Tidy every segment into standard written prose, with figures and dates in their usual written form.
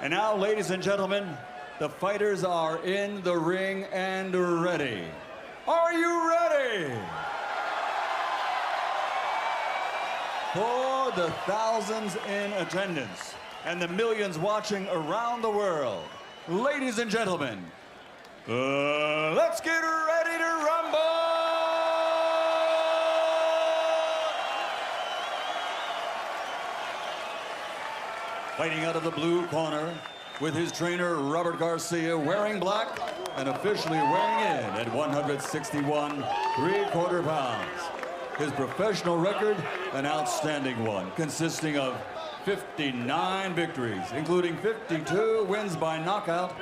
And now, ladies and gentlemen, the fighters are in the ring and ready. Are you ready? For the thousands in attendance and the millions watching around the world, ladies and gentlemen, let's get ready to rumble! Fighting out of the blue corner with his trainer Robert Garcia wearing black and officially weighing in at 161 3/4 pounds. His professional record, an outstanding one, consisting of 59 victories, including 52 wins by knockout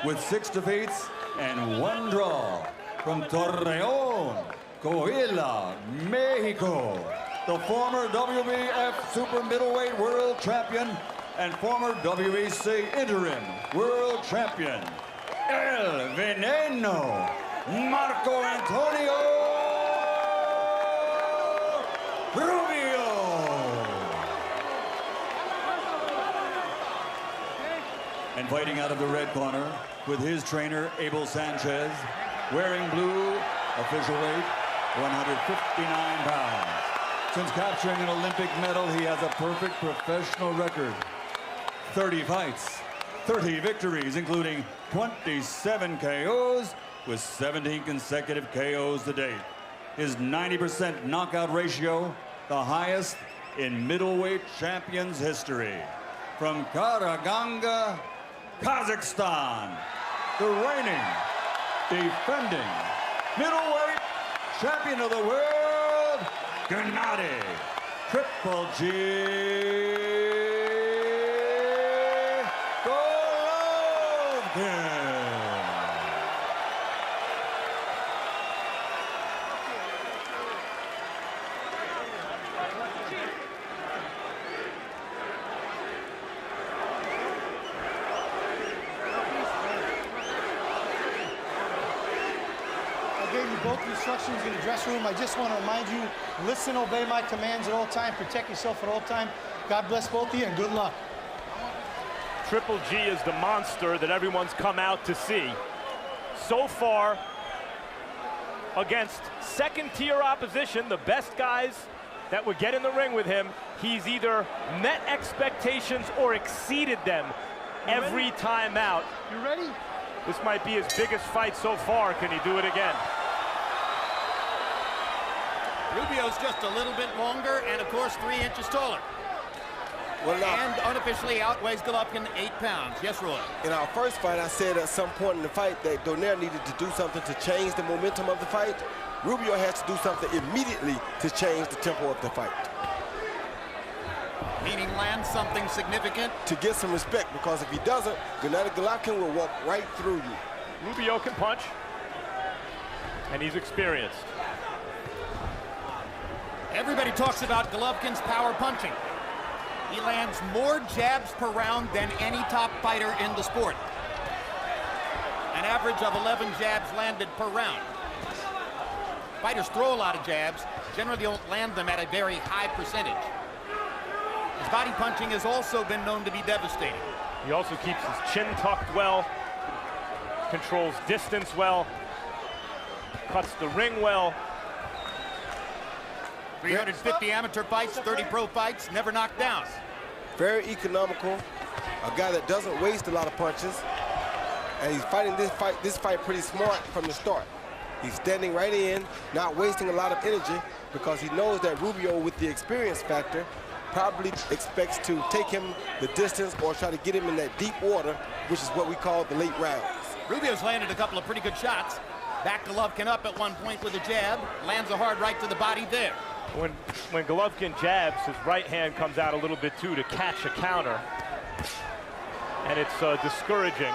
with 6 defeats and 1 draw. From Torreon, Coahuila, Mexico, the former WBF super middleweight world champion and former WBC interim world champion, El Veneno, Marco Antonio Rubio. And fighting out of the red corner with his trainer, Abel Sanchez, wearing blue, official weight, 159 pounds. Since capturing an Olympic medal, he has a perfect professional record. 30 fights, 30 victories, including 27 KOs with 17 consecutive KOs to date. His 90% knockout ratio, the highest in middleweight champions history. From Karaganda, Kazakhstan, the reigning, defending middleweight champion of the world, Gennady Triple G Golovkin. Both instructions in the dressing room. I just want to remind you, listen, obey my commands at all time, protect yourself at all time. God bless both of you and good luck. Triple G is the monster that everyone's come out to see. So far, against second-tier opposition, the best guys that would get in the ring with him, he's either met expectations or exceeded them every time out. You ready? This might be his biggest fight so far. Can he do it again? Rubio's just a little bit longer and, of course, 3 inches taller. Well, and unofficially outweighs Golovkin 8 pounds. Yes, Roy? In our first fight, I said at some point in the fight that Donaire needed to do something to change the momentum of the fight. Rubio has to do something immediately to change the tempo of the fight. Meaning land something significant? To get some respect, because if he doesn't, Gennady Golovkin will walk right through you. Rubio can punch, and he's experienced. Everybody talks about Golovkin's power punching. He lands more jabs per round than any top fighter in the sport. An average of 11 jabs landed per round. Fighters throw a lot of jabs, generally don't land them at a very high percentage. His body punching has also been known to be devastating. He also keeps his chin tucked well, controls distance well, cuts the ring well. 350 amateur fights, 30 pro fights, never knocked down. Very economical, a guy that doesn't waste a lot of punches, and he's fighting this fight pretty smart from the start. He's standing right in, not wasting a lot of energy, because he knows that Rubio, with the experience factor, probably expects to take him the distance or try to get him in that deep water, which is what we call the late rounds. Rubio's landed a couple of pretty good shots. Back Golovkin up at one point with a jab, lands a hard right to the body there. When Golovkin jabs, his right hand comes out a little bit too to catch a counter. And it's discouraging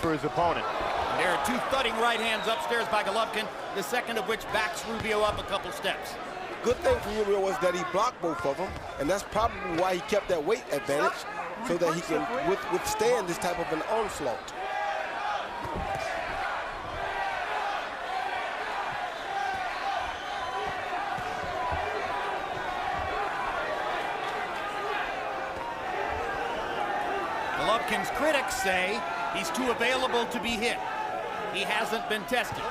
for his opponent. And there are 2 thudding right hands upstairs by Golovkin, the second of which backs Rubio up a couple steps. Good thing for Rubio was that he blocked both of them, and that's probably why he kept that weight advantage, so that he can withstand this type of an onslaught. Golovkin's critics say he's too available to be hit. He hasn't been tested.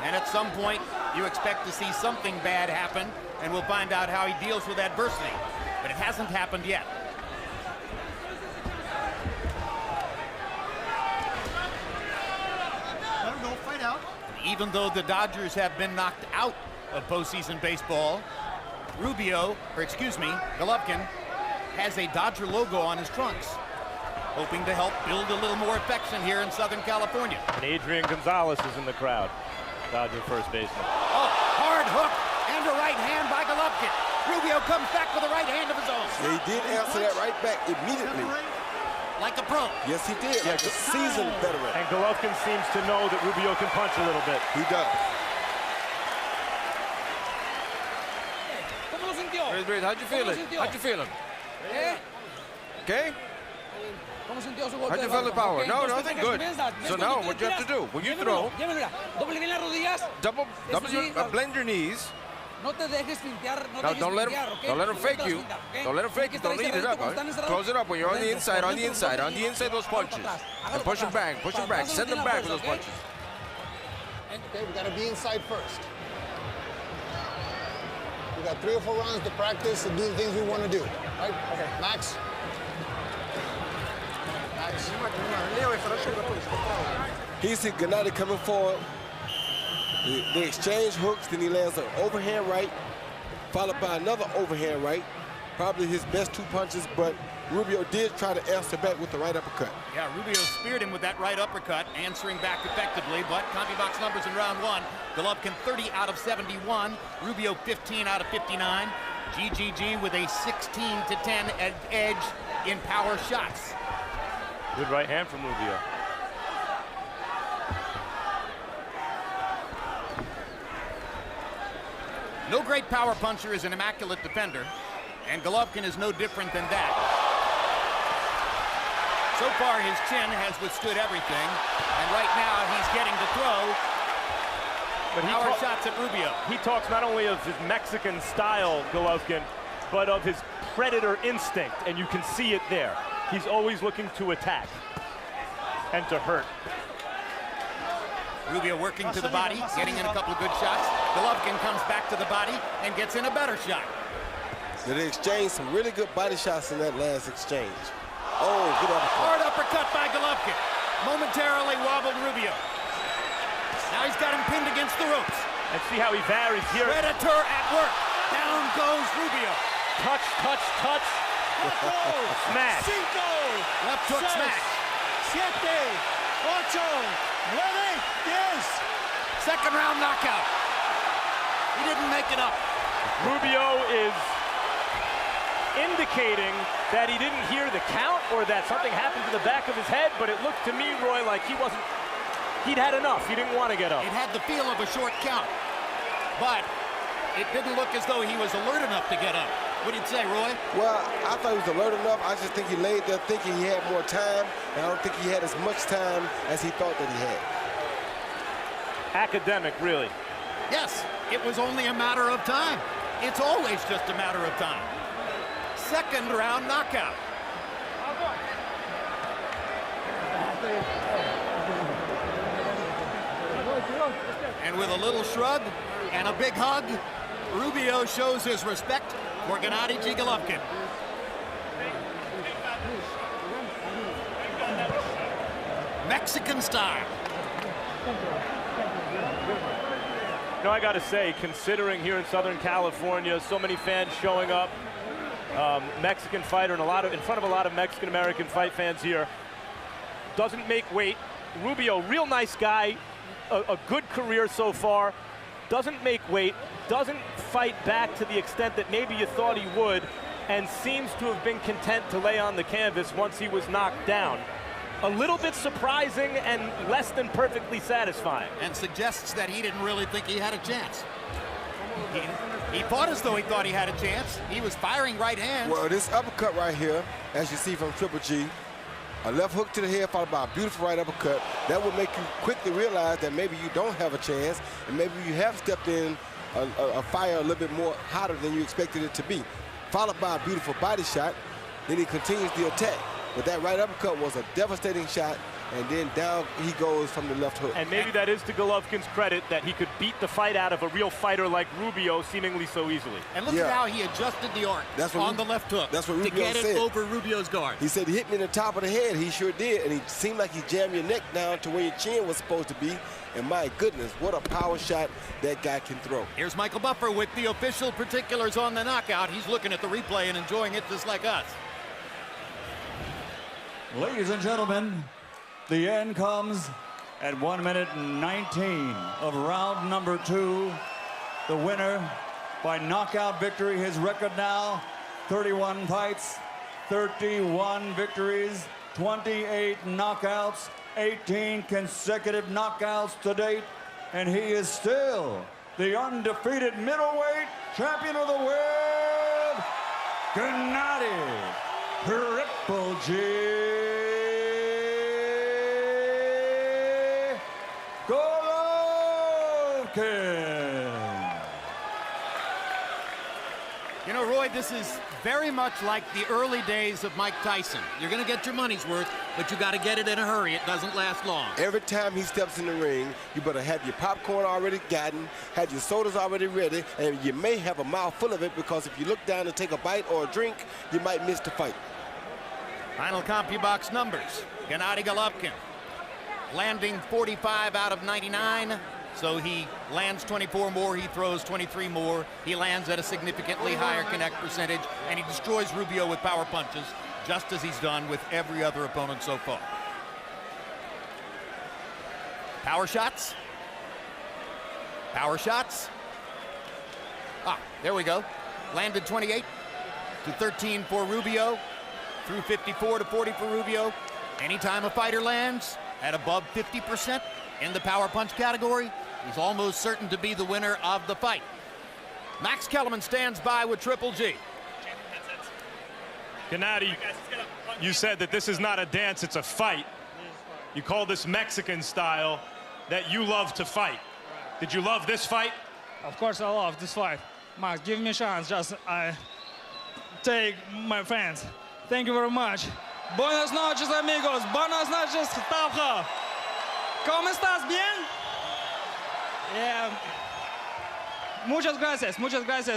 And at some point, you expect to see something bad happen, and we'll find out how he deals with adversity. But it hasn't happened yet. Let him go, fight out. Even though the Dodgers have been knocked out of postseason baseball, Golovkin has a Dodger logo on his trunks, hoping to help build a little more affection here in Southern California. And Adrian Gonzalez is in the crowd, Dodger first baseman. Oh, hard hook and a right hand by Golovkin. Rubio comes back with a right hand of his own. Yeah, he did answer that right back immediately. Like a pro. Yes, he did. Like a seasoned veteran. And Golovkin seems to know that Rubio can punch a little bit. He does. How'd you feel it? How'd you feel him? Okay? How'd you feel the power? No, nothing good. So now what you have to do, when you throw, blend your knees. No, don't let him fake you. Don't let him fake you. Don't lead it up. Close it up when you're on the inside, those punches. And push them back, send them back with those punches. Okay, we gotta be inside first. We got 3 or 4 rounds to practice and do the things we want to do. Right? Okay. Max. He see Gennady coming forward. They exchange hooks, then he lands an overhand right, followed by another overhand right. Probably his best 2 punches, but Rubio did try to answer back with the right uppercut. Yeah, Rubio speared him with that right uppercut, answering back effectively, but CompuBox numbers in round 1. Golovkin 30 out of 71, Rubio 15 out of 59. GGG with a 16-10 edge in power shots. Good right hand from Rubio. No great power puncher is an immaculate defender, and Golovkin is no different than that. So far, his chin has withstood everything, and right now he's getting to throw power shots at Rubio. He talks not only of his Mexican style, Golovkin, but of his predator instinct, and you can see it there. He's always looking to attack and to hurt. Rubio working to the body, getting in a couple of good shots. Golovkin comes back to the body and gets in a better shot. So they exchanged some really good body shots in that last exchange. Oh, good uppercut. Hard uppercut by Golovkin. Momentarily wobbled Rubio. Now he's got him pinned against the ropes. And see how he varies here. Predator at work. Down goes Rubio. Touch, touch, touch. Smash. Left hook smash. 7, 8, 9, 10. Second round knockout. He didn't make it up. Rubio is indicating that he didn't hear the count or that something happened to the back of his head, but it looked to me, Roy, like he'd had enough. He didn't want to get up. It had the feel of a short count, but it didn't look as though he was alert enough to get up. What did you say, Roy? Well, I thought he was alert enough. I just think he laid there thinking he had more time, and I don't think he had as much time as he thought that he had. Academic, really. Yes, it was only a matter of time. It's always just a matter of time. Second round knockout. And with a little shrug and a big hug, Rubio shows his respect for Gennady Golovkin. Mexican style. No, I got to say, considering here in Southern California, so many fans showing up, Mexican fighter and in front of a lot of Mexican-American fight fans here, doesn't make weight. Rubio, real nice guy, a good career so far, doesn't make weight, doesn't fight back to the extent that maybe you thought he would, and seems to have been content to lay on the canvas once he was knocked down. A little bit surprising and less than perfectly satisfying. And suggests that he didn't really think he had a chance. He fought as though he thought he had a chance. He was firing right hands. Well, this uppercut right here, as you see from Triple G, a left hook to the head followed by a beautiful right uppercut, that will make you quickly realize that maybe you don't have a chance, and maybe you have stepped in a fire a little bit more hotter than you expected it to be. followed by a beautiful body shot. Then he continues the attack. But that right uppercut was a devastating shot, and then down he goes from the left hook. And maybe that is to Golovkin's credit that he could beat the fight out of a real fighter like Rubio seemingly so easily. And look at how he adjusted the arc on the left hook that's what Rubio to get said. it over Rubio's guard. He said, he hit me in the top of the head. He sure did, and he seemed like he jammed your neck down to where your chin was supposed to be. And my goodness, what a power shot that guy can throw. Here's Michael Buffer with the official particulars on the knockout. He's looking at the replay and enjoying it just like us. Ladies and gentlemen, the end comes at 1 minute and 19 of round number 2. The winner by knockout victory. His record now, 31 fights, 31 victories, 28 knockouts, 18 consecutive knockouts to date, and he is still the undefeated middleweight champion of the world, Gennady Triple G Golovkin. You know, Roy, this is very much like the early days of Mike Tyson. You're going to get your money's worth, but you got to get it in a hurry. It doesn't last long. Every time he steps in the ring, you better have your popcorn already gotten, have your sodas already ready, and you may have a mouthful of it, because if you look down to take a bite or a drink, you might miss the fight. Final CompuBox numbers. Gennady Golovkin landing 45 out of 99. So he lands 24 more, he throws 23 more. He lands at a significantly higher connect percentage, and he destroys Rubio with power punches, just as he's done with every other opponent so far. Power shots. Power shots. Ah, there we go. Landed 28 to 13 for Rubio. Through 54 to 40 for Rubio. Anytime a fighter lands at above 50% in the power punch category, he's almost certain to be the winner of the fight. Max Kellerman stands by with Triple G. Gennady, you said that this is not a dance, it's a fight. You call this Mexican style, that you love to fight. Did you love this fight? Of course I love this fight. Max, give me a chance, just I take my fans. Thank you very much. Buenas noches, amigos. Buenas noches, Tauja. ¿Cómo estás? Bien? Yeah. Muchas gracias,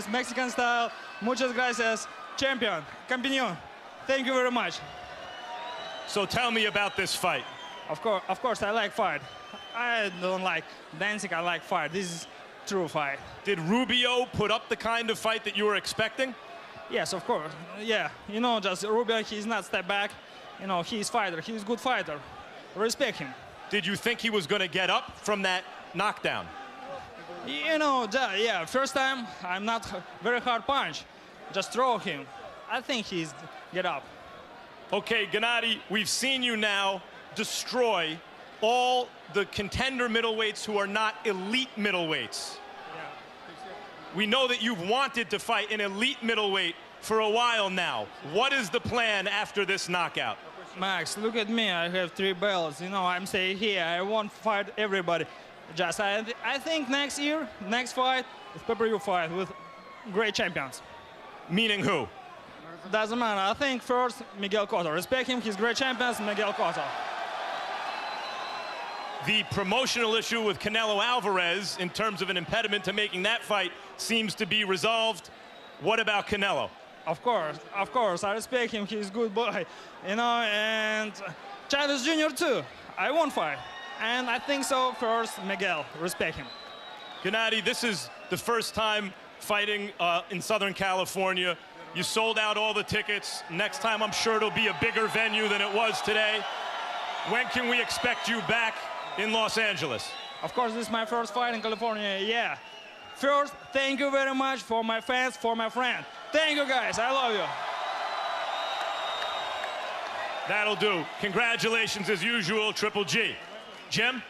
Mexican style. Muchas gracias, champion, campeón. Thank you very much. So tell me about this fight. Of course, I like fight. I don't like dancing, I like fight. This is true fight. Did Rubio put up the kind of fight that you were expecting? Yes, of course. Yeah, you know, just Rubio, he's not step back. You know, he's fighter, he's good fighter. Respect him. Did you think he was going to get up from that knockdown? You know, yeah, first time, I'm not very hard punch. Just throw him. I think he's get up. Okay, Gennady, we've seen you now destroy all the contender middleweights who are not elite middleweights. We know that you've wanted to fight an elite middleweight for a while now. What is the plan after this knockout? Max, look at me. I have 3 belts. You know, I'm saying here, I won't fight everybody. Just I think next year, next fight, is pay-per-view fight with great champions. Meaning who? Doesn't matter. I think first, Miguel Cotto. Respect him. He's great champions, Miguel Cotto. The promotional issue with Canelo Alvarez in terms of an impediment to making that fight seems to be resolved. What about Canelo? Of course, I respect him. He's a good boy, you know, and Chavez Jr. too. I won't fight, and I think so. First, Miguel, respect him. Gennady, this is the first time fighting in Southern California. You sold out all the tickets. Next time, I'm sure it'll be a bigger venue than it was today. When can we expect you back in Los Angeles? Of course, this is my first fight in California, yeah. First, thank you very much for my fans, for my friend. Thank you, guys. I love you. That'll do. Congratulations, as usual, Triple G. Jim?